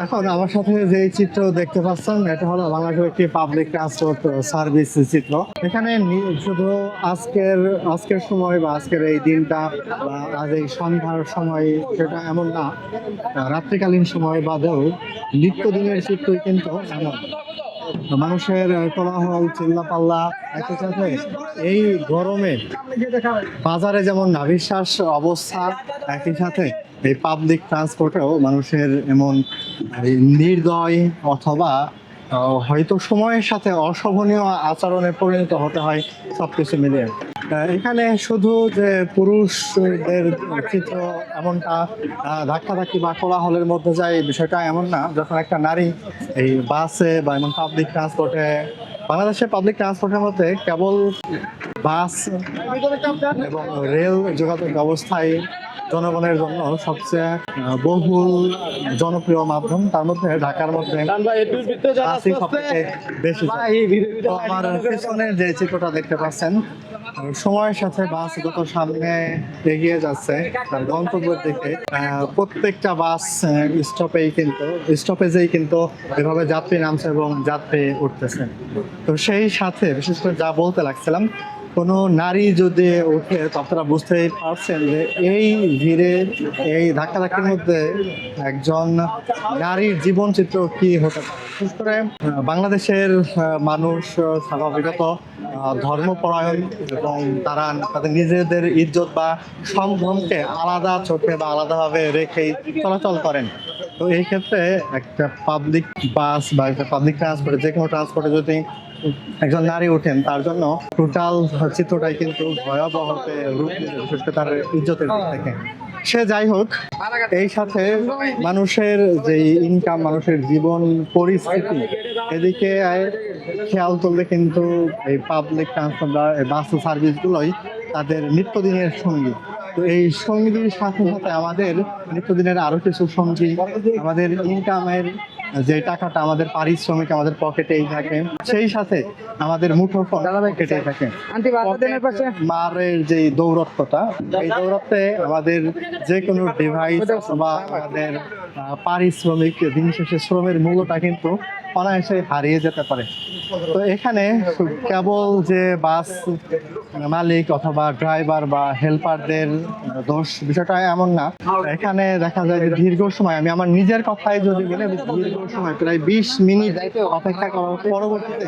এখন আমার সাথে যে চিত্র দেখতে পাচ্ছেন এটা হলো বাংলাদেশের একটি পাবলিক ট্রান্সপোর্ট সার্ভিস চিত্র। এখানে শুধু আজকের সময় বা আজকের এই দিনটা বা আজ এই সন্ধ্যার সময় সেটা এমন না, রাত্রিকালীন সময় বাদেও নিত্যদিনের চিত্রই কিন্তু এমন। মানুষের কোলাহল চিল্লাপাল্লা একই সাথে এই গরমে বাজারে যেমন নাভিশ্বাস অবস্থা, একই সাথে এই পাবলিক ট্রান্সপোর্টেও মানুষের এমন নির্দয় অথবা হয়তো সময়ের সাথে অশোভনীয় আচরণে পরিণত হতে হয় সবকিছু মিলিয়ে। এখানে শুধু যে পুরুষদের চিত্র এমনটা ধাক্কাধাক্কি বা কোলাহলের মধ্যে যায় বিষয়টা এমন না। যখন একটা নারী এই বাসে বা এমন পাবলিক ট্রান্সপোর্টে, বাংলাদেশের পাবলিক ট্রান্সপোর্টের মধ্যে কেবল বাস এবং রেল যোগাযোগ ব্যবস্থায় জনগণের জন্য সবচেয়ে বহুল জনপ্রিয় মাধ্যম। তার মধ্যে ঢাকার মধ্যে বাসই সবথেকে বেশি। তো আমার পেছনের যে চিত্রটা দেখতে পাচ্ছেন, সময়ের সাথে বাস যত সামনে এগিয়ে যাচ্ছে তার গন্তব্যের দিকে, প্রত্যেকটা বাস স্টপেজেই কিন্তু এভাবে যাত্রী নামছে এবং যাত্রী উঠতেছে। তো সেই সাথে বিশেষ করে যা বলতে লাগছিলাম, কোনো নারী যদি ওঠে তো আপনারা বুঝতেই পারছেন যে এই ভিড়ে এই ধাক্কাধাক্কির মধ্যে একজন নারীর জীবন চিত্র কি হতে পারে। বিশেষ করে বাংলাদেশের মানুষ স্বাভাবিকত ধর্মপরায়ণ এবং তারা তাদের নিজেদের ইজ্জত বা সম্ভ্রমকে আলাদা চোখে বা আলাদাভাবে রেখেই চলাচল করেন। তো এই ক্ষেত্রে একটা পাবলিক বাস বা একটা পাবলিক ট্রান্সপোর্টে, যে কোনো ট্রান্সপোর্টে যদি একজন নারী ওঠেন তার জন্য টোটাল চিত্রটাই কিন্তু ভয়াবহ রূপ নিবে, বিশেষ করে তার ইজ্জতের দিক থেকে। সে যাই হোক, এই সাথে মানুষের যে ইনকাম, মানুষের জীবন পরিস্থিতি, এদিকে খেয়াল করলে কিন্তু এই পাবলিক ট্রান্সপোর্ট বা বাস সার্ভিসগুলোই তাদের নিত্যদিনের সঙ্গী। তো এই সঙ্গীর সাথে সাথে আমাদের নিত্যদিনের আরো কিছু সঙ্গী, আমাদের ইনকামের যে টাকাটা, আমাদের পারিশ্রমিক আমাদের পকেটেই থাকে, সেই সাথে আমাদের মুঠোফোন পকেটেই থাকে। মারের যে দৌরত্বটা, এই দৌরত্বে আমাদের যে কোনো ডিভাইস বা আমাদের পারিশ্রমিক দিন শেষে শ্রমের মূল্যটা কিন্তু অনায়াসে হারিয়ে যেতে পারে। তো এখানে কেবল যে বাস মালিক অথবা ড্রাইভার বা হেল্পারদের দোষ, বিষয়টা এমন না। এখানে দেখা যায় যে দীর্ঘ সময়, আমি আমার নিজের কথাই যদি বলি, দীর্ঘ সময় প্রায় 20 মিনিট অপেক্ষা করার পরবর্তীতে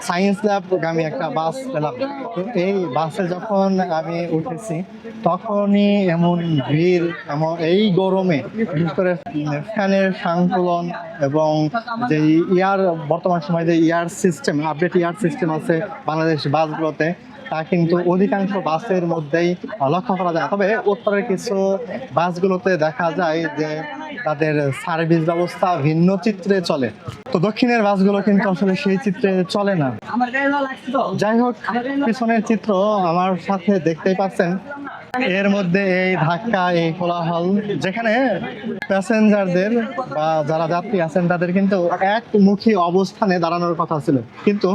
সায়েন্স ল্যাবগামী একটা বাস পেলাম। তো এই বাসে যখন আমি উঠেছি তখনই এমন ভিড়, এমন এই গরমে, বিশেষ করে ফ্যানের সংকুলন এবং যে বর্তমান সময়ে যে আপডেট ইয়ার সিস্টেম আছে বাংলাদেশ বাসগুলোতে, তা কিন্তু অধিকাংশ বাসের মধ্যেই লক্ষ্য করা যায়। তবে উত্তরের কিছু বাসগুলোতে দেখা যায় যে তাদের সার্ভিস ব্যবস্থা ভিন্ন চিত্রে চলে। তো দক্ষিণের বাসগুলো কিন্তু আসলে সেই চিত্রে চলে না। যাই হোক, পিছনের চিত্র আমার সাথে দেখতেই পাচ্ছেন। এর মধ্যে এই ধাক্কা, এই কোলাহল, যেখানে প্যাসেঞ্জারদের বা যারা যাত্রী আছেন তাদের কিন্তু একমুখী অবস্থানে দাঁড়ানোর কথা ছিল, কিন্তু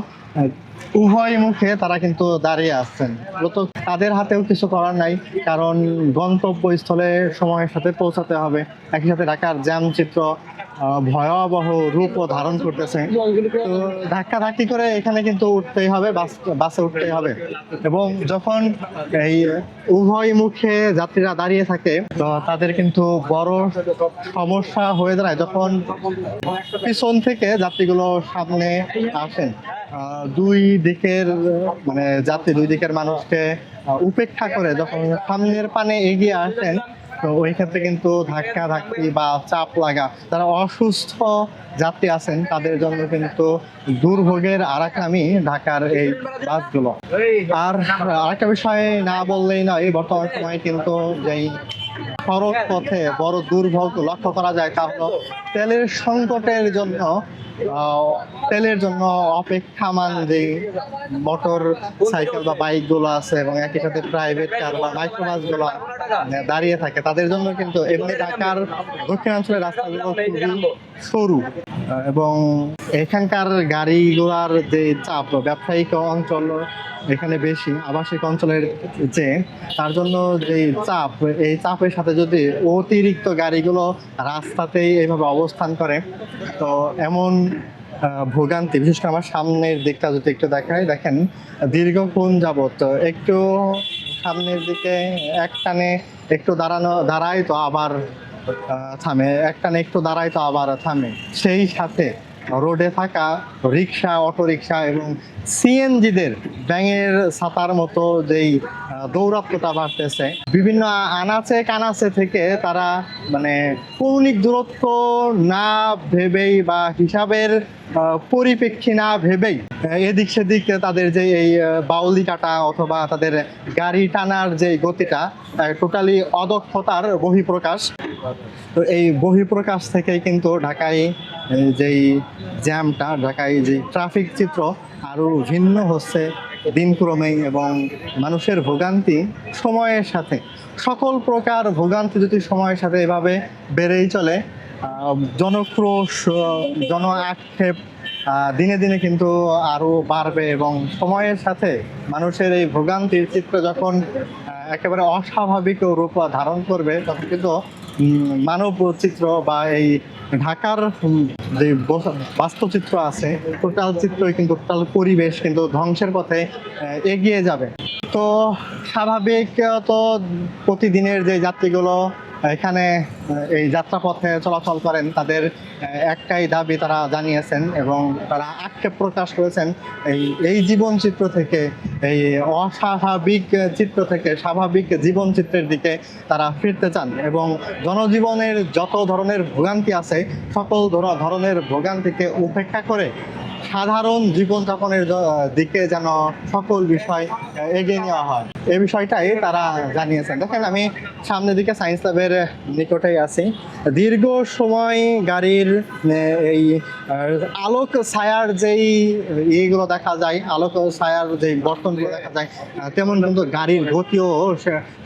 উভয় মুখে তারা কিন্তু দাঁড়িয়ে আসছেন। তো তাদের হাতেও কিছু করার নাই, কারণ গন্তব্যস্থলে সময়ের সাথে পৌঁছাতে হবে। একই সাথে ঢাকার জ্যাম চিত্র ভয়াবহ রূপ ধারণ করতেছে। তো ধাক্কাধাক্কি করে এখানে কিন্তু উঠতেই হবে, বাসে উঠতেই হবে। এবং যখন এই উভয় মুখে যাত্রীরা দাঁড়িয়ে থাকে তো তাদের কিন্তু বড় সমস্যা হয়ে দাঁড়ায় যখন পিছন থেকে যাত্রীগুলো সামনে আসেন। দুই দিকের দুই দিকের মানুষকে উপেক্ষা করে যখন সামনের পানে এগিয়ে আসেন, তো ওই ক্ষেত্রে কিন্তু ধাক্কা ধাক্কি বা চাপ লাগা, যারা অসুস্থ যাত্রী আছেন তাদের জন্য কিন্তু দুর্ভোগের আরাকামি ঢাকার এই বাসগুলো। আর আরেকটা বিষয় না বললেই নয়, বর্তমান সময়ে কিন্তু যেই সড়ক পথে বড় দুর্ভোগ লক্ষ্য করা যায় তা হলো তেলের সংকটের জন্য অপেক্ষামান যে মোটর সাইকেল বা বাইক গুলো আছে এবং একই সাথে প্রাইভেট কার বা মাইক্রোবাস গুলো দাঁড়িয়ে থাকে, তাদের জন্য কিন্তু এমনি ঢাকার দক্ষিণাঞ্চলের রাস্তাগুলো খুবই সরু এবং এখানকার গাড়িগুলার যে চাপ, ব্যবসায়িক অঞ্চল এখানে বেশি আবাসিক অঞ্চলের যে, তার জন্য যে চাপ, এই চাপের সাথে যদি অতিরিক্ত গাড়িগুলো রাস্তাতেই এইভাবে অবস্থান করে, তো এমন ভোগান্তি, বিশেষ করে আমার সামনের দিকটা যদি একটু দেখায়, দেখেন দীর্ঘক্ষণ যাবত একটু সামনের দিকে একটানে একটু দাঁড়ায় তো আবার থামে, একটানে একটু দাঁড়ায় তো আবার থামে। সেই সাথে রোডে থাকা রিক্সা, অটো রিক্সা এবং সিএনজিদের ব্যাঙের ছাতার মতো যেই দৌরাত্ম্যটা বাড়তেছে, বিভিন্ন আনাচে কানাচে থেকে তারা মানে কৌণিক দূরত্ব না ভেবেই বা হিসাবের পরিপ্রেক্ষী না ভেবেই এদিক সেদিক তাদের যে এই বাউলি কাটা অথবা তাদের গাড়ি টানার যে গতিটা টোটালি অদক্ষতার বহিঃপ্রকাশ। তো এই বহিঃপ্রকাশ থেকেই কিন্তু ঢাকায় যেই জ্যামটা, ঢাকায় যে ট্রাফিক চিত্র আরো ভিন্ন হচ্ছে দিনক্রমেই, এবং মানুষের ভোগান্তি সময়ের সাথে, সকল প্রকার ভোগান্তি যদি সময়ের সাথে এভাবে বেড়েই চলে, জনক্রোশ, জন আক্ষেপ দিনে দিনে কিন্তু আরো বাড়বে, এবং সময়ের সাথে মানুষের এই ভোগান্তির চিত্র যখন একেবারে অস্বাভাবিক রূপ ধারণ করবে, তখন কিন্তু মানব চিত্র বা এই ঢাকার যে বাস্তুচিত্র আছে, টোটাল চিত্রই কিন্তু, টোটাল পরিবেশ কিন্তু ধ্বংসের পথে এগিয়ে যাবে। তো স্বাভাবিক তো প্রতিদিনের যে যাত্রীগুলো এখানে এই যাত্রাপথে চলাচল করেন, তাদের একটাই দাবি তারা জানিয়েছেন এবং তারা আক্ষেপ প্রকাশ করেছেন, এই জীবন চিত্র থেকে, এই অস্বাভাবিক চিত্র থেকে স্বাভাবিক জীবন চিত্রের দিকে তারা ফিরতে চান, এবং জনজীবনের যত ধরনের ভোগান্তি আছে সকল ধরনের ভোগান্তিকে উপেক্ষা করে সাধারণ জীবনযাপনের দিকে যেন সকল বিষয় এগিয়ে নেওয়া হয়, এই বিষয়টাই তারা জানিয়েছেন। দেখেন আমি সামনের দিকে সায়েন্স ল্যাবের নিকটেই আছি। দীর্ঘ সময় গাড়ির এই আলোক ছায়ার যেই ইয়েগুলো দেখা যায়, আলোক ছায়ার যে বর্তনগুলো দেখা যায়, তেমন কিন্তু গাড়ির গতিও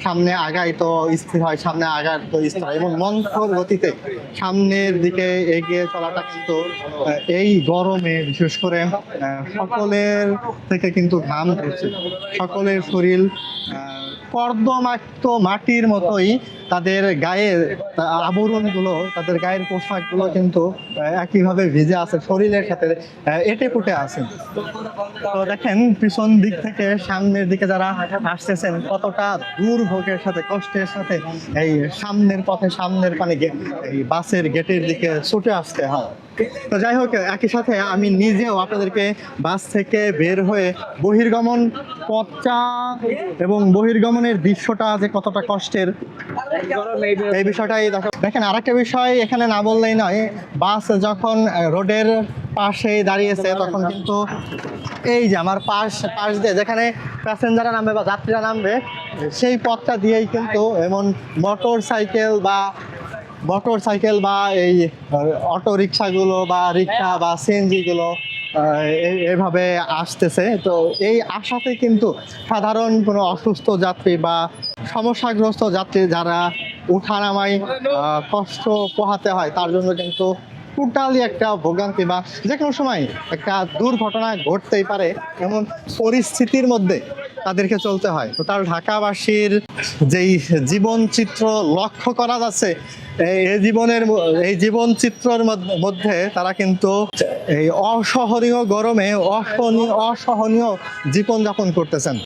সামনে আগায় তো স্থির হয়, সামনে আগায় তো স্থির হয়, এবং মন্থর গতিতে সামনের দিকে এগিয়ে চলাটা কিন্তু এই গরমে বিশেষ করে সকলের থেকে কিন্তু ঘাম ধরছে, সকলের শরীর কর্দমাক্ত মাটির মতোই, তাদের গায়ের আবরণগুলো, তাদের গায়ের পোশাকগুলো কিন্তু একইভাবে ভিজে আছে, শরীরের সাথে এঁটে ফুটে আছে। তো দেখেন পিছন দিক থেকে সামনের দিকে যারা আসতেছেন, কতটা দুর্ভোগের সাথে, কষ্টের সাথে এই সামনের পথে, সামনের পানে এই বাসের গেটের দিকে ছুটে আসতে হয়। তো যাই হোক, একই সাথে আমি নিজেও আপনাদেরকে বাস থেকে বের হয়ে বহির্গমন পথটা এবং বহির্গমনের দৃশ্যটা যে কতটা কষ্টের, এই বিষয়টাই দেখেন। আরেকটা বিষয় এখানে না বললেই নয়, বাস যখন রোডের পাশে দাঁড়িয়েছে, তখন কিন্তু এই যে আমার পাশ দিয়ে যেখানে প্যাসেঞ্জাররা নামবে বা যাত্রীরা নামবে, সেই পথটা দিয়েই কিন্তু এমন মোটর সাইকেল বা এই অটো রিক্সাগুলো বা রিক্সা বা সিএনজিগুলো এভাবে আসতেছে। তো এই আসাতে কিন্তু সাধারণ কোনো অসুস্থ যাত্রী বা সমস্যাগ্রস্ত যাত্রী যারা উঠানামায় কষ্ট পোহাতে হয়, তার জন্য কিন্তু টোটালি একটা ভোগান্তি, বা যে কোনো সময় একটা দুর্ঘটনা ঘটতেই পারে, এমন পরিস্থিতির মধ্যে তাদেরকে চলতে হয়। টোটাল ঢাকাবাসীর যেই জীবন চিত্র লক্ষ্য করা যাচ্ছে, এই জীবন চিত্রের মধ্যে তারা কিন্তু এই অসহনীয় গরমে অসহনীয় জীবনযাপন করতেছেন।